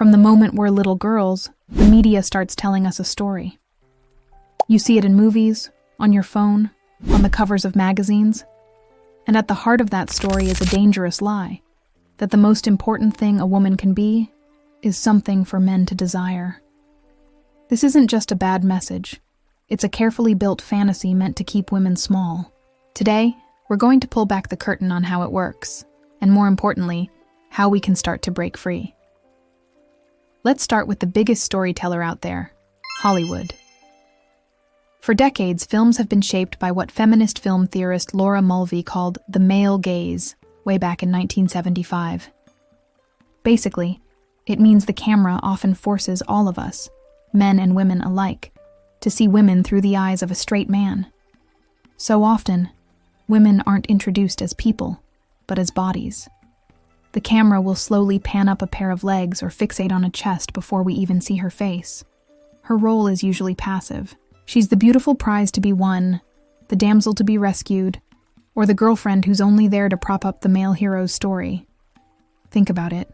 From the moment we're little girls, the media starts telling us a story. You see it in movies, on your phone, on the covers of magazines. And at the heart of that story is a dangerous lie, that the most important thing a woman can be is something for men to desire. This isn't just a bad message. It's a carefully built fantasy meant to keep women small. Today, we're going to pull back the curtain on how it works, and more importantly, how we can start to break free. Let's start with the biggest storyteller out there, Hollywood. For decades, films have been shaped by what feminist film theorist Laura Mulvey called the male gaze, way back in 1975. Basically, it means the camera often forces all of us, men and women alike, to see women through the eyes of a straight man. So often, women aren't introduced as people, but as bodies. The camera will slowly pan up a pair of legs or fixate on a chest before we even see her face. Her role is usually passive. She's the beautiful prize to be won, the damsel to be rescued, or the girlfriend who's only there to prop up the male hero's story. Think about it.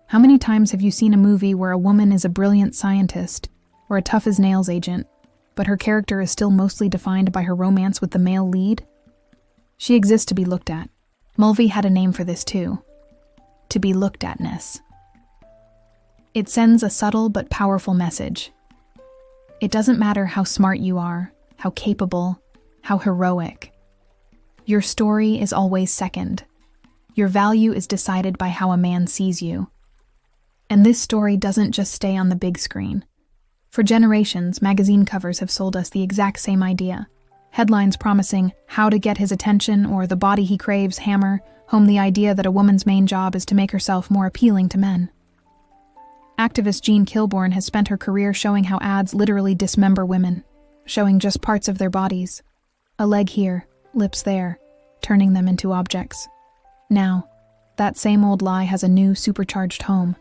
How many times have you seen a movie where a woman is a brilliant scientist or a tough-as-nails agent, but her character is still mostly defined by her romance with the male lead? She exists to be looked at. Mulvey had a name for this too. To be looked at-ness. It sends a subtle but powerful message. It doesn't matter how smart you are, how capable, how heroic. Your story is always second. Your value is decided by how a man sees you. And this story doesn't just stay on the big screen. For generations, magazine covers have sold us the exact same idea. Headlines promising how to get his attention or the body he craves hammer home the idea that a woman's main job is to make herself more appealing to men. Activist Jean Kilbourne has spent her career showing how ads literally dismember women, showing just parts of their bodies. A leg here, lips there, turning them into objects. Now, that same old lie has a new supercharged home: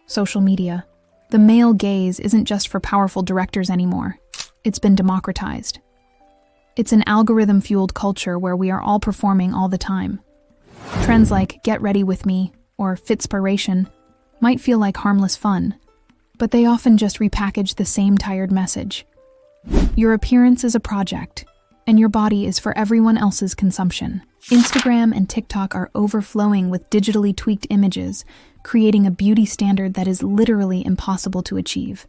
social media. The male gaze isn't just for powerful directors anymore. It's been democratized. It's an algorithm-fueled culture where we are all performing all the time. Trends like "get ready with me" or "fitspiration" might feel like harmless fun, but they often just repackage the same tired message. Your appearance is a project, and your body is for everyone else's consumption. Instagram and TikTok are overflowing with digitally tweaked images, creating a beauty standard that is literally impossible to achieve.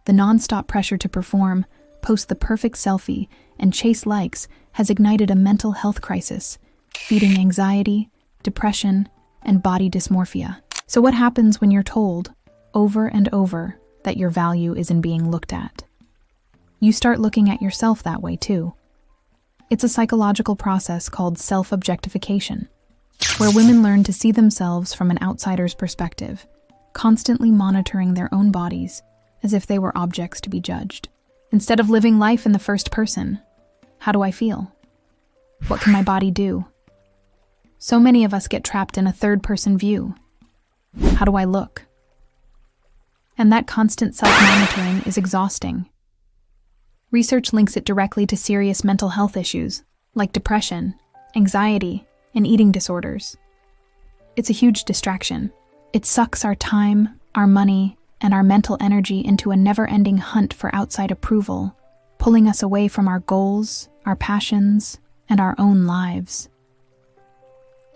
The non-stop pressure to perform, post the perfect selfie, and chase likes has ignited a mental health crisis, feeding anxiety, depression, and body dysmorphia. So what happens when you're told, over and over, that your value is in being looked at? You start looking at yourself that way too. It's a psychological process called self-objectification, where women learn to see themselves from an outsider's perspective, constantly monitoring their own bodies as if they were objects to be judged. Instead of living life in the first person, how do I feel? What can my body do? So many of us get trapped in a third-person view. How do I look? And that constant self-monitoring is exhausting. Research links it directly to serious mental health issues, like depression, anxiety, and eating disorders. It's a huge distraction. It sucks our time, our money, and our mental energy into a never-ending hunt for outside approval, pulling us away from our goals, our passions, and our own lives.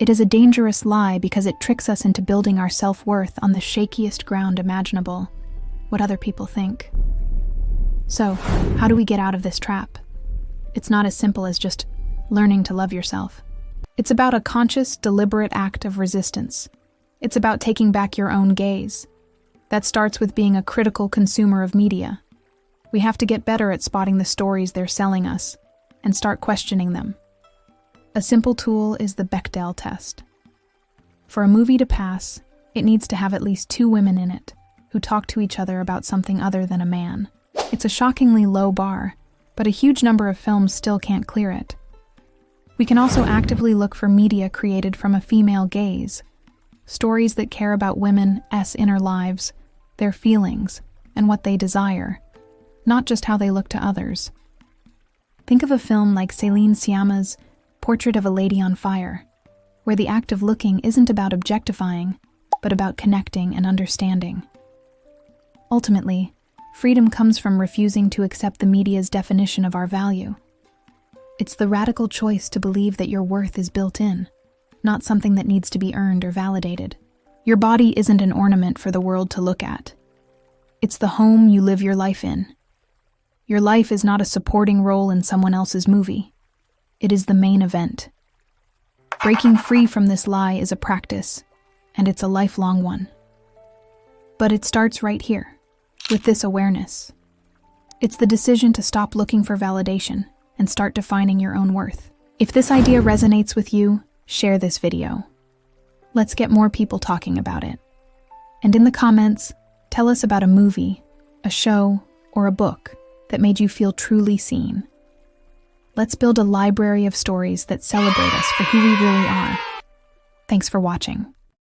It is a dangerous lie because it tricks us into building our self-worth on the shakiest ground imaginable, what other people think. So, how do we get out of this trap? It's not as simple as just learning to love yourself. It's about a conscious, deliberate act of resistance. It's about taking back your own gaze. That starts with being a critical consumer of media. We have to get better at spotting the stories they're selling us and start questioning them. A simple tool is the Bechdel test. For a movie to pass, it needs to have at least 2 women in it who talk to each other about something other than a man. It's a shockingly low bar, but a huge number of films still can't clear it. We can also actively look for media created from a female gaze, stories that care about women's inner lives, their feelings, and what they desire, not just how they look to others. Think of a film like Céline Sciamma's Portrait of a Lady on Fire, where the act of looking isn't about objectifying, but about connecting and understanding. Ultimately, freedom comes from refusing to accept the media's definition of our value. It's the radical choice to believe that your worth is built in, not something that needs to be earned or validated. Your body isn't an ornament for the world to look at. It's the home you live your life in. Your life is not a supporting role in someone else's movie. It is the main event. Breaking free from this lie is a practice, and it's a lifelong one. But it starts right here, with this awareness. It's the decision to stop looking for validation and start defining your own worth. If this idea resonates with you, share this video. Let's get more people talking about it. And in the comments, tell us about a movie, a show, or a book that made you feel truly seen. Let's build a library of stories that celebrate us for who we really are. Thanks for watching.